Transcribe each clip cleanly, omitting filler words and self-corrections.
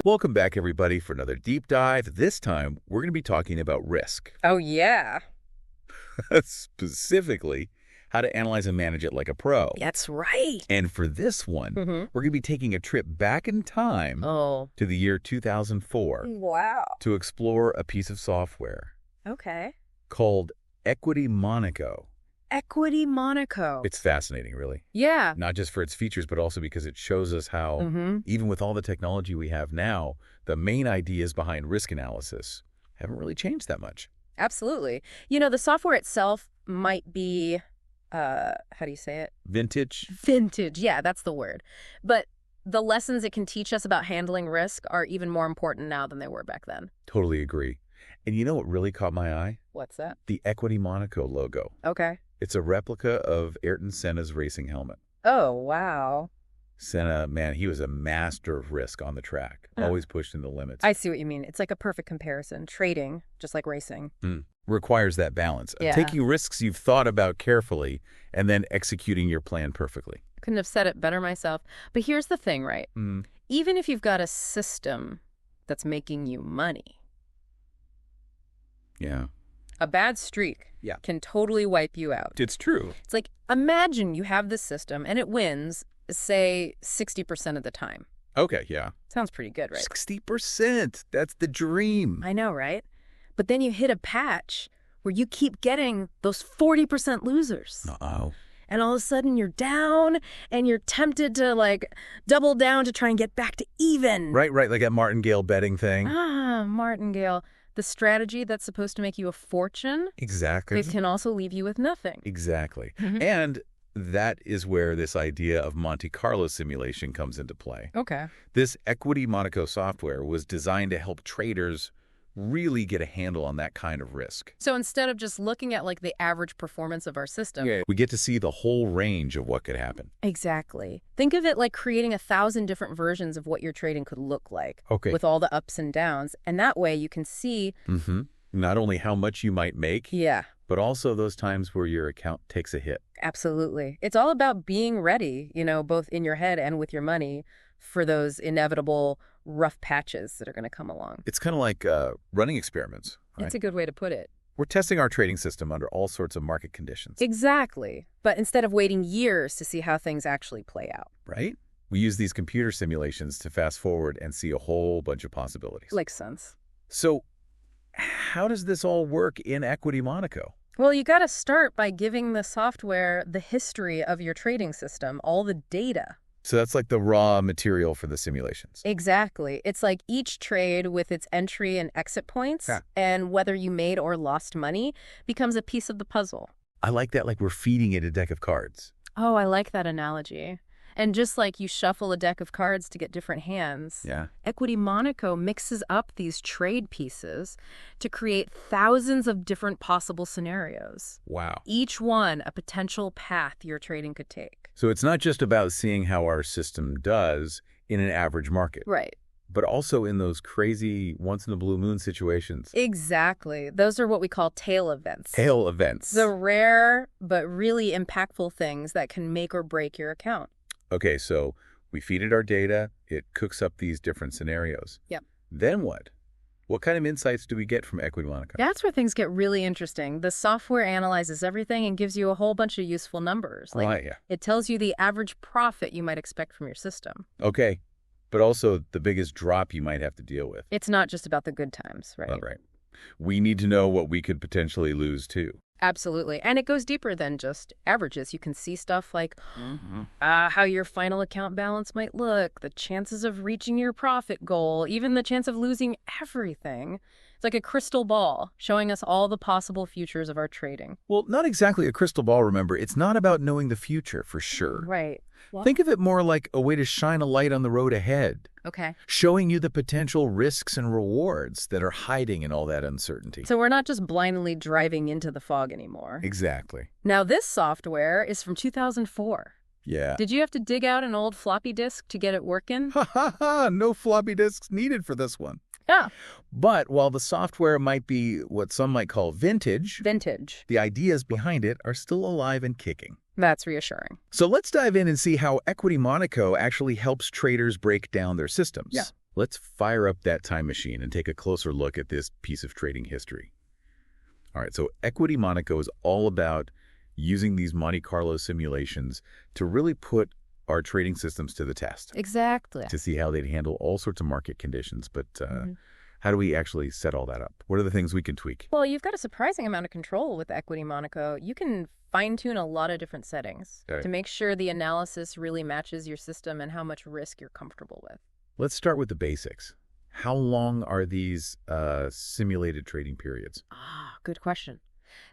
Welcome back, everybody, for another deep dive. This time, we're going to be talking about risk. Oh, yeah. Specifically, how to analyze and manage it like a pro. That's right. And for this one, we're going to be taking a trip back in time to the year 2004 Wow. to explore a piece of software Okay. called Equity Monaco. Equity Monaco. It's fascinating, really. Yeah. Not just for its features, but also because it shows us how, even with all the technology we have now, the main ideas behind risk analysis haven't really changed that much. Absolutely. You know, the software itself might be, how do you say it? Vintage? Vintage. Yeah, that's the word. But the lessons it can teach us about handling risk are even more important now than they were back then. Totally agree. And you know what really caught my eye? What's that? The Equity Monaco logo. Okay. It's a replica of Ayrton Senna's racing helmet. Oh, wow. Senna, man, he was a master of risk on the track, always pushing the limits. I see what you mean. It's like a perfect comparison. Trading, just like racing. Requires that balance of Yeah. taking risks you've thought about carefully and then executing your plan perfectly. Couldn't have said it better myself. But here's the thing, right? Even if you've got a system that's making you money, Yeah. a bad streak can totally wipe you out. It's true. It's like, imagine you have this system and it wins, say, 60% of the time. Okay, yeah. Sounds pretty good, right? 60%. That's the dream. I know, right? But then you hit a patch where you keep getting those 40% losers. Uh-oh. And all of a sudden you're down and you're tempted to, like, double down to try and get back to even. Right, like that martingale betting thing. Martingale. The strategy that's supposed to make you a fortune, Exactly. it can also leave you with nothing. Exactly. And that is where this idea of Monte Carlo simulation comes into play. Okay. This Equity Monaco software was designed to help traders really get a handle on that kind of risk. So instead of just looking at, like, the average performance of our system. We get to see the whole range of what could happen. Exactly. Think of it like creating 1,000 different versions of what your trading could look like. Okay. With all the ups and downs. And that way you can see. Not only how much you might make, but also those times where your account takes a hit. Absolutely. It's all about being ready, you know, both in your head and with your money for those inevitable rough patches that are going to come along. It's kind of like running experiments. Right? That's a good way to put it. We're testing our trading system under all sorts of market conditions. Exactly. But instead of waiting years to see how things actually play out. Right? We use these computer simulations to fast forward and see a whole bunch of possibilities. Makes sense. So how does this all work in Equity Monaco? Well, you got to start by giving the software the history of your trading system, all the data. So that's like the raw material for the simulations. Exactly. It's like each trade with its entry and exit points, and whether you made or lost money becomes a piece of the puzzle. I like that, like we're feeding it a deck of cards. Oh, I like that analogy. And just like you shuffle a deck of cards to get different hands, Equity Monaco mixes up these trade pieces to create thousands of different possible scenarios. Wow. Each one a potential path your trading could take. So it's not just about seeing how our system does in an average market. Right. But also in those crazy once-in-a-blue-moon situations. Exactly. Those are what we call tail events. Tail events. The rare but really impactful things that can make or break your account. Okay, so we feed it our data. It cooks up these different scenarios. Yep. Then what? What kind of insights do we get from Equity Monaco? That's where things get really interesting. The software analyzes everything and gives you a whole bunch of useful numbers. It tells you the average profit you might expect from your system. Okay, but also the biggest drop you might have to deal with. It's not just about the good times, right? All right. We need to know what we could potentially lose, too. Absolutely. And it goes deeper than just averages. You can see stuff like how your final account balance might look, the chances of reaching your profit goal, even the chance of losing everything. It's like a crystal ball showing us all the possible futures of our trading. Well, not exactly a crystal ball, remember. It's not about knowing the future, for sure. Right. Well, think of it more like a way to shine a light on the road ahead. Okay. Showing you the potential risks and rewards that are hiding in all that uncertainty. So we're not just blindly driving into the fog anymore. Exactly. Now, this software is from 2004. Yeah. Did you have to dig out an old floppy disk to get it working? Ha ha ha! No floppy disks needed for this one. Yeah. But while the software might be what some might call vintage, Vintage. the ideas behind it are still alive and kicking. That's reassuring. So let's dive in and see how Equity Monaco actually helps traders break down their systems. Yeah. Let's fire up that time machine and take a closer look at this piece of trading history. All right, so Equity Monaco is all about using these Monte Carlo simulations to really put our trading systems to the test. Exactly. To see how they'd handle all sorts of market conditions. But how do we actually set all that up? What are the things we can tweak? Well, you've got a surprising amount of control with Equity Monaco. You can fine-tune a lot of different settings to make sure the analysis really matches your system and how much risk you're comfortable with. Let's start with the basics. How long are these simulated trading periods? Good question.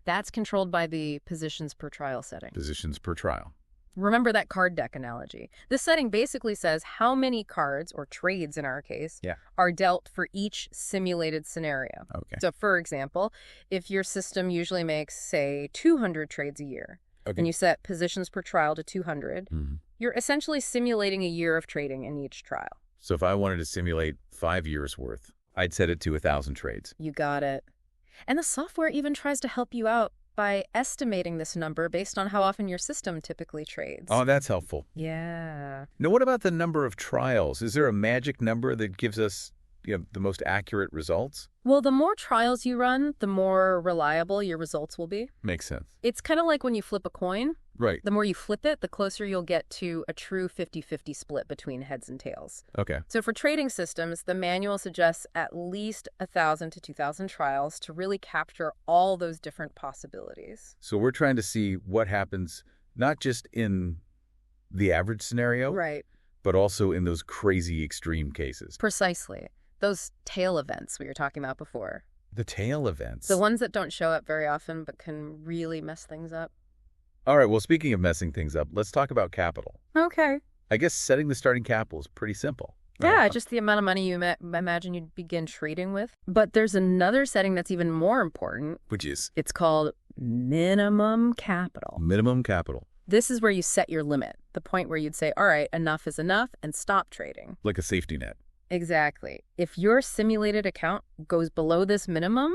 That's controlled by the positions per trial setting. Positions per trial. Remember that card deck analogy. This setting basically says how many cards, or trades in our case, are dealt for each simulated scenario. Okay. So, for example, if your system usually makes, say, 200 trades a year, and you set positions per trial to 200, you're essentially simulating a year of trading in each trial. So if I wanted to simulate 5 years' worth, I'd set it to 1,000 trades. You got it. And the software even tries to help you out by estimating this number based on how often your system typically trades. Oh, that's helpful. Yeah. Now, what about the number of trials? Is there a magic number that gives us the most accurate results? Well, the more trials you run, the more reliable your results will be. Makes sense. It's kind of like when you flip a coin. Right. The more you flip it, the closer you'll get to a true 50-50 split between heads and tails. Okay. So for trading systems, the manual suggests at least 1,000 to 2,000 trials to really capture all those different possibilities. So we're trying to see what happens not just in the average scenario, right, but also in those crazy extreme cases. Precisely. Those tail events we were talking about before. The tail events? The ones that don't show up very often but can really mess things up. All right, well, speaking of messing things up, let's talk about capital. Okay. I guess setting the starting capital is pretty simple. Yeah, just the amount of money you imagine you'd begin trading with. But there's another setting that's even more important. Which is? It's called minimum capital. Minimum capital. This is where you set your limit, the point where you'd say, all right, enough is enough, and stop trading. Like a safety net. Exactly. If your simulated account goes below this minimum,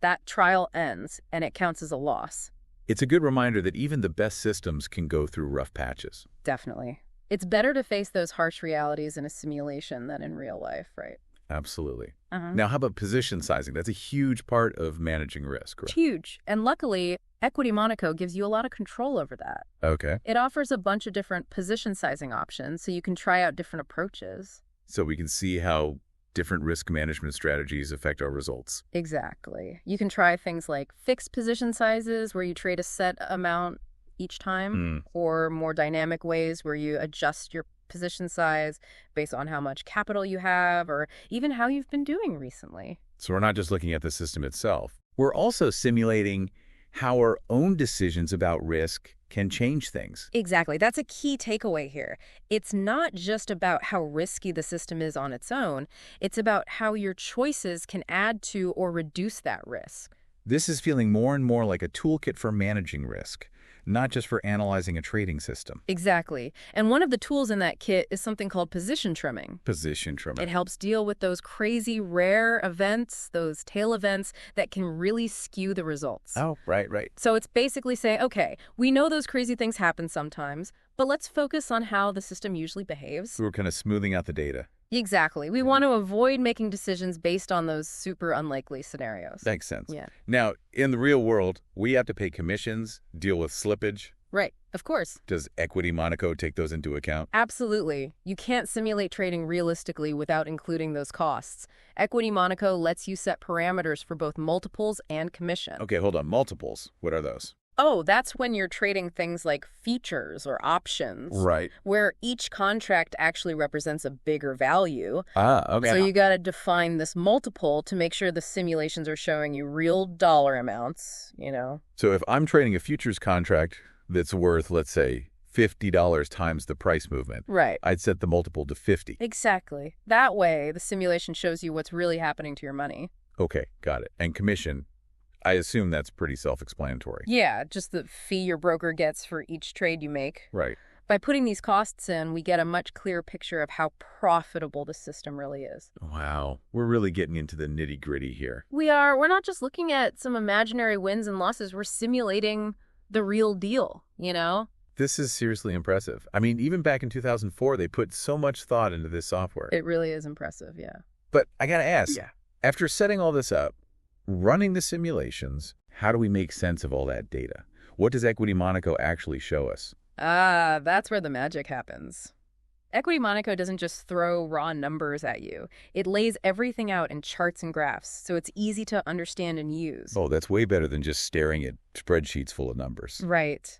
that trial ends, and it counts as a loss. It's a good reminder that even the best systems can go through rough patches. Definitely. It's better to face those harsh realities in a simulation than in real life, right? Absolutely. Now, how about position sizing? That's a huge part of managing risk, right? Huge. And luckily, Equity Monaco gives you a lot of control over that. Okay. It offers a bunch of different position sizing options, so you can try out different approaches. So we can see how different risk management strategies affect our results. Exactly. You can try things like fixed position sizes, where you trade a set amount each time, or more dynamic ways where you adjust your position size based on how much capital you have, or even how you've been doing recently. So we're not just looking at the system itself. We're also simulating how our own decisions about risk can change things. Exactly. That's a key takeaway here. It's not just about how risky the system is on its own. It's about how your choices can add to or reduce that risk. This is feeling more and more like a toolkit for managing risk, not just for analyzing a trading system. Exactly. And one of the tools in that kit is something called position trimming. Position trimming. It helps deal with those crazy rare events, those tail events that can really skew the results. Oh, right. So it's basically saying, okay, we know those crazy things happen sometimes, but let's focus on how the system usually behaves. We're kind of smoothing out the data. Exactly. We want to avoid making decisions based on those super unlikely scenarios. Makes sense. Yeah. Now, in the real world, we have to pay commissions, deal with slippage. Right. Of course. Does Equity Monaco take those into account? Absolutely. You can't simulate trading realistically without including those costs. Equity Monaco lets you set parameters for both multiples and commission. Okay, hold on. Multiples. What are those? Oh, that's when you're trading things like futures or options. Right. Where each contract actually represents a bigger value. Okay. So you got to define this multiple to make sure the simulations are showing you real dollar amounts, So if I'm trading a futures contract that's worth, let's say, $50 times the price movement. Right. I'd set the multiple to 50. Exactly. That way, the simulation shows you what's really happening to your money. Okay, got it. And commission, I assume that's pretty self-explanatory. Yeah, just the fee your broker gets for each trade you make. Right. By putting these costs in, we get a much clearer picture of how profitable the system really is. Wow, we're really getting into the nitty-gritty here. We're not just looking at some imaginary wins and losses, we're simulating the real deal, you know? This is seriously impressive. I mean, even back in 2004, they put so much thought into this software. It really is impressive, yeah. But I gotta ask, after setting all this up, running the simulations, how do we make sense of all that data? What does Equity Monaco actually show us? That's where the magic happens. Equity Monaco doesn't just throw raw numbers at you. It lays everything out in charts and graphs, so it's easy to understand and use. Oh, that's way better than just staring at spreadsheets full of numbers. Right.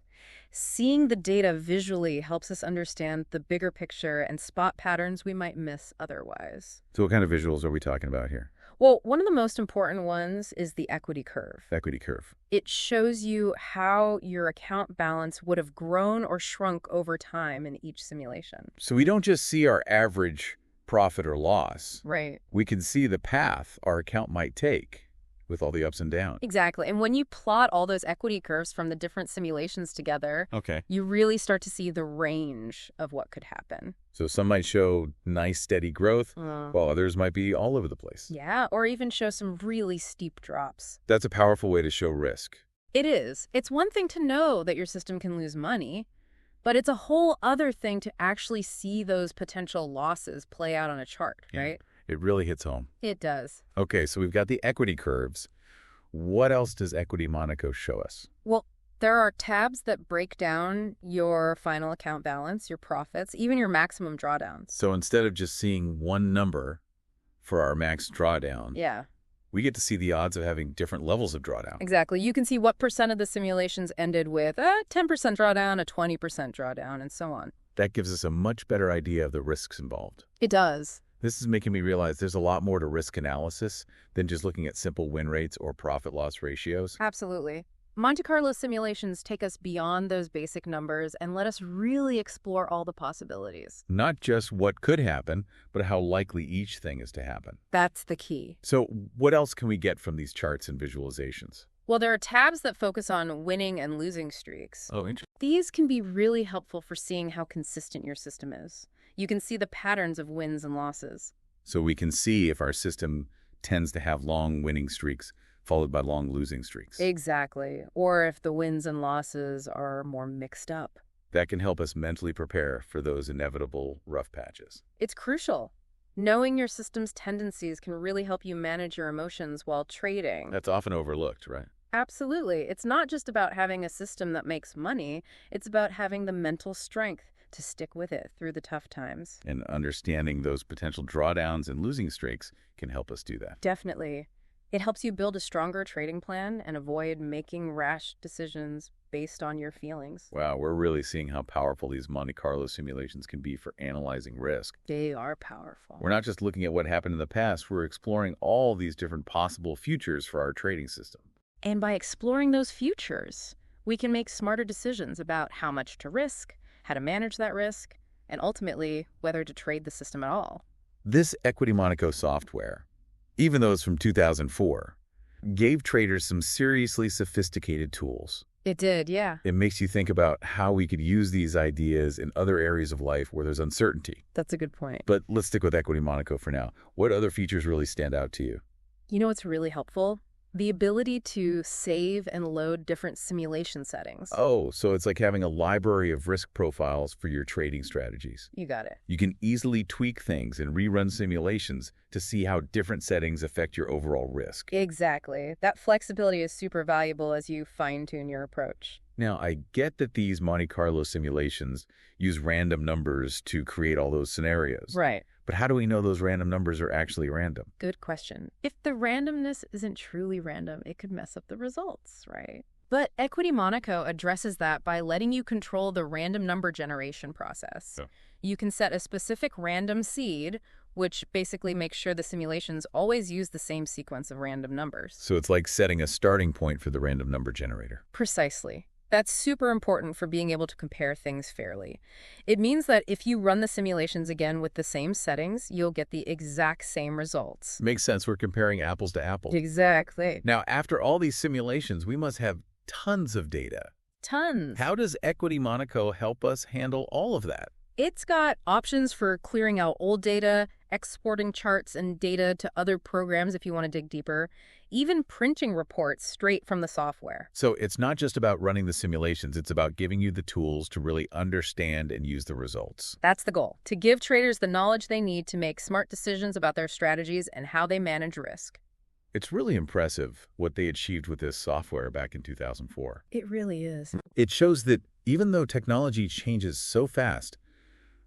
Seeing the data visually helps us understand the bigger picture and spot patterns we might miss otherwise. So what kind of visuals are we talking about here? Well, one of the most important ones is the equity curve. Equity curve. It shows you how your account balance would have grown or shrunk over time in each simulation. So we don't just see our average profit or loss. Right. We can see the path our account might take with all the ups and downs. Exactly. And when you plot all those equity curves from the different simulations together, you really start to see the range of what could happen. So some might show nice, steady growth, while others might be all over the place. Yeah, or even show some really steep drops. That's a powerful way to show risk. It is. It's one thing to know that your system can lose money, but it's a whole other thing to actually see those potential losses play out on a chart, right? It really hits home. It does. Okay, so we've got the equity curves. What else does Equity Monaco show us? Well, there are tabs that break down your final account balance, your profits, even your maximum drawdowns. So instead of just seeing one number for our max drawdown, we get to see the odds of having different levels of drawdown. Exactly. You can see what percent of the simulations ended with a 10% drawdown, a 20% drawdown, and so on. That gives us a much better idea of the risks involved. It does. This is making me realize there's a lot more to risk analysis than just looking at simple win rates or profit-loss ratios. Absolutely. Monte Carlo simulations take us beyond those basic numbers and let us really explore all the possibilities. Not just what could happen, but how likely each thing is to happen. That's the key. So what else can we get from these charts and visualizations? Well, there are tabs that focus on winning and losing streaks. Oh, interesting. These can be really helpful for seeing how consistent your system is. You can see the patterns of wins and losses. So we can see if our system tends to have long winning streaks followed by long losing streaks. Exactly. Or if the wins and losses are more mixed up. That can help us mentally prepare for those inevitable rough patches. It's crucial. Knowing your system's tendencies can really help you manage your emotions while trading. That's often overlooked, right? Absolutely. It's not just about having a system that makes money. It's about having the mental strength to stick with it through the tough times. And understanding those potential drawdowns and losing streaks can help us do that. Definitely. It helps you build a stronger trading plan and avoid making rash decisions based on your feelings. Wow, we're really seeing how powerful these Monte Carlo simulations can be for analyzing risk. They are powerful. We're not just looking at what happened in the past, we're exploring all these different possible futures for our trading system. And by exploring those futures, we can make smarter decisions about how much to risk, how to manage that risk, and ultimately whether to trade the system at all. This Equity Monaco software, even though it's from 2004, gave traders some seriously sophisticated tools. It did, yeah. It makes you think about how we could use these ideas in other areas of life where there's uncertainty. That's a good point. But let's stick with Equity Monaco for now. What other features really stand out to you? You know what's really helpful? The ability to save and load different simulation settings. Oh, so it's like having a library of risk profiles for your trading strategies. You got it. You can easily tweak things and rerun simulations to see how different settings affect your overall risk. Exactly. That flexibility is super valuable as you fine-tune your approach. Now, I get that these Monte Carlo simulations use random numbers to create all those scenarios. Right. But how do we know those random numbers are actually random? Good question. If the randomness isn't truly random, it could mess up the results, right? But Equity Monaco addresses that by letting you control the random number generation process. You can set a specific random seed, which basically makes sure the simulations always use the same sequence of random numbers. So it's like setting a starting point for the random number generator. Precisely. That's super important for being able to compare things fairly. It means that if you run the simulations again with the same settings, you'll get the exact same results. Makes sense. We're comparing apples to apples. Exactly. Now, after all these simulations, we must have tons of data. Tons. How does Equity Monaco help us handle all of that? It's got options for clearing out old data, exporting charts and data to other programs if you want to dig deeper, even printing reports straight from the software. So it's not just about running the simulations, it's about giving you the tools to really understand and use the results. That's the goal, to give traders the knowledge they need to make smart decisions about their strategies and how they manage risk. It's really impressive what they achieved with this software back in 2004. It really is. It shows that even though technology changes so fast,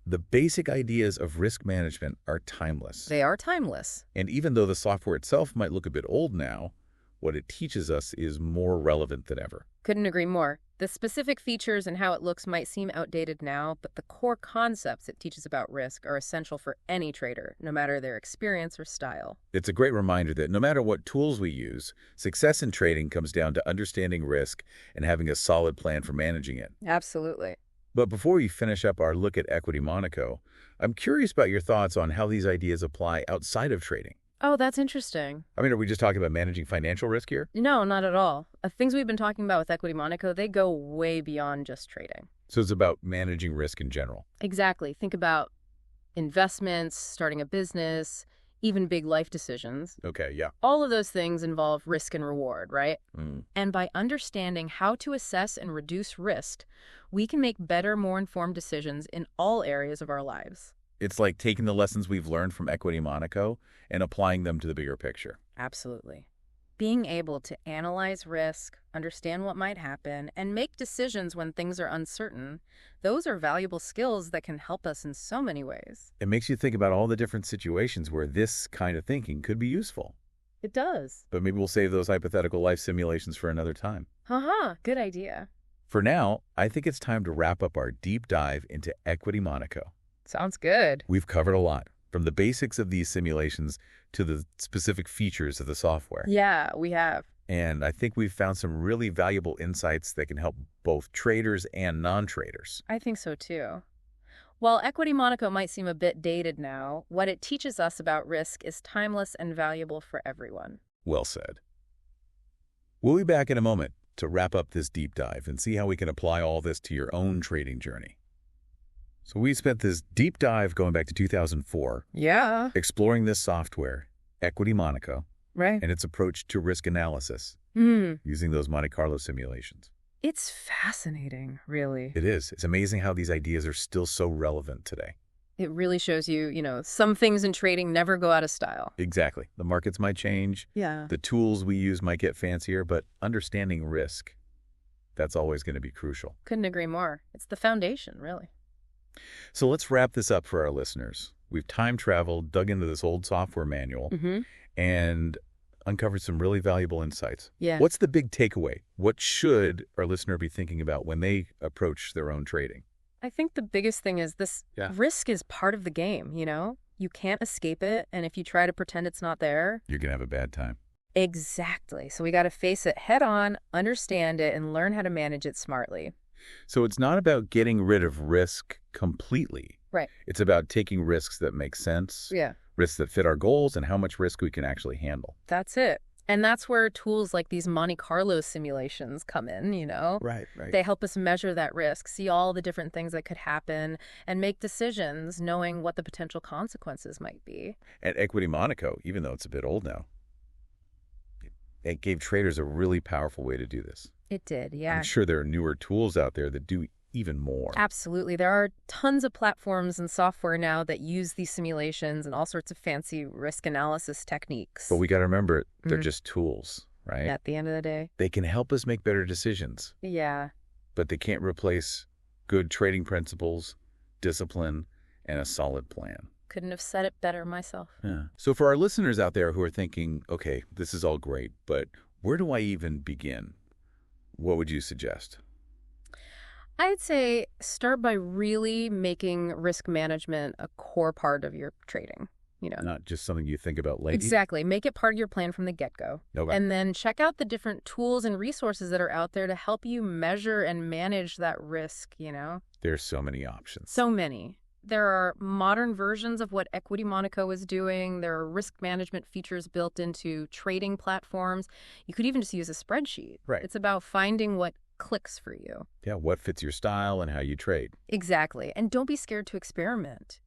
the basic ideas of risk management are timeless. They are timeless. And even though the software itself might look a bit old now, what it teaches us is more relevant than ever. Couldn't agree more. The specific features and how it looks might seem outdated now, but the core concepts it teaches about risk are essential for any trader, no matter their experience or style. It's a great reminder that no matter what tools we use, success in trading comes down to understanding risk and having a solid plan for managing it. Absolutely. But before we finish up our look at Equity Monaco, I'm curious about your thoughts on how these ideas apply outside of trading. Oh, that's interesting. I mean, are we just talking about managing financial risk here? No, not at all. Things we've been talking about with Equity Monaco, they go way beyond just trading. So it's about managing risk in general. Exactly. Think about investments, starting a business, even big life decisions. Okay, yeah. All of those things involve risk and reward, right? Mm. And by understanding how to assess and reduce risk, we can make better, more informed decisions in all areas of our lives. It's like taking the lessons we've learned from Equity Monaco and applying them to the bigger picture. Absolutely. Being able to analyze risk, understand what might happen, and make decisions when things are uncertain, those are valuable skills that can help us in so many ways. It makes you think about all the different situations where this kind of thinking could be useful. It does. But maybe we'll save those hypothetical life simulations for another time. Good idea. For now, I think it's time to wrap up our deep dive into Equity Monaco. Sounds good. We've covered a lot, from the basics of these simulations to the specific features of the software. Yeah, we have. And I think we've found some really valuable insights that can help both traders and non-traders. I think so too. While Equity Monaco might seem a bit dated now, what it teaches us about risk is timeless and valuable for everyone. Well said. We'll be back in a moment to wrap up this deep dive and see how we can apply all this to your own trading journey. So we spent this deep dive going back to 2004, Yeah. exploring this software, Equity Monaco, Right. and its approach to risk analysis using those Monte Carlo simulations. It's fascinating, really. It is. It's amazing how these ideas are still so relevant today. It really shows you, some things in trading never go out of style. Exactly. The markets might change. Yeah. The tools we use might get fancier, but understanding risk, that's always going to be crucial. Couldn't agree more. It's the foundation, really. So let's wrap this up for our listeners. We've time traveled, dug into this old software manual, and uncovered some really valuable insights. Yeah. What's the big takeaway? What should our listener be thinking about when they approach their own trading? I think the biggest thing is this risk is part of the game, You can't escape it, and if you try to pretend it's not there... You're going to have a bad time. Exactly. So we got to face it head on, understand it, and learn how to manage it smartly. So it's not about getting rid of risk completely. Right. It's about taking risks that make sense, Yeah. risks that fit our goals, and how much risk we can actually handle. That's it. And that's where tools like these Monte Carlo simulations come in, Right. They help us measure that risk, see all the different things that could happen, and make decisions knowing what the potential consequences might be. At Equity Monaco, even though it's a bit old now, it gave traders a really powerful way to do this. It did, yeah. I'm sure there are newer tools out there that do even more. Absolutely. There are tons of platforms and software now that use these simulations and all sorts of fancy risk analysis techniques. But we got to remember, they're just tools, right? At the end of the day. They can help us make better decisions, Yeah. but they can't replace good trading principles, discipline, and a solid plan. Couldn't have said it better myself. Yeah. So for our listeners out there who are thinking, okay, this is all great, but where do I even begin? What would you suggest? I'd say start by really making risk management a core part of your trading. Not just something you think about later. Exactly. Make it part of your plan from the get-go. Okay. And then check out the different tools and resources that are out there to help you measure and manage that risk, There's so many options. So many. There are modern versions of what Equity Monaco is doing. There are risk management features built into trading platforms. You could even just use a spreadsheet. Right. It's about finding what clicks for you. Yeah, what fits your style and how you trade. Exactly. And don't be scared to experiment,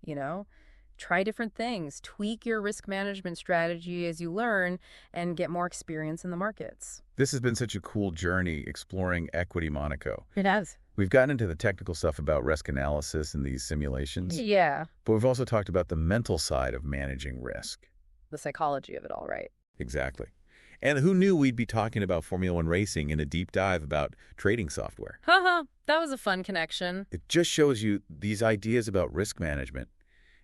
Try different things, tweak your risk management strategy as you learn, and get more experience in the markets. This has been such a cool journey exploring Equity Monaco. It has. We've gotten into the technical stuff about risk analysis and these simulations, Yeah, but we've also talked about the mental side of managing risk. the psychology of it all, right? Exactly. And who knew we'd be talking about Formula One racing in a deep dive about trading software? Haha, that was a fun connection. It just shows you these ideas about risk management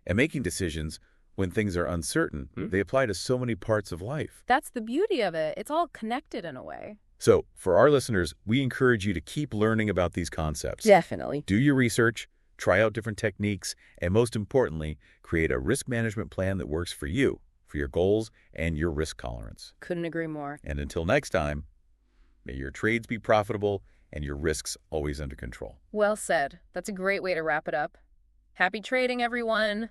and making decisions when things are uncertain. They apply to so many parts of life. That's the beauty of it. It's all connected in a way. So, for our listeners, we encourage you to keep learning about these concepts. Definitely. Do your research, try out different techniques, and most importantly, create a risk management plan that works for you, for your goals, and your risk tolerance. Couldn't agree more. And until next time, may your trades be profitable and your risks always under control. Well said. That's a great way to wrap it up. Happy trading, everyone.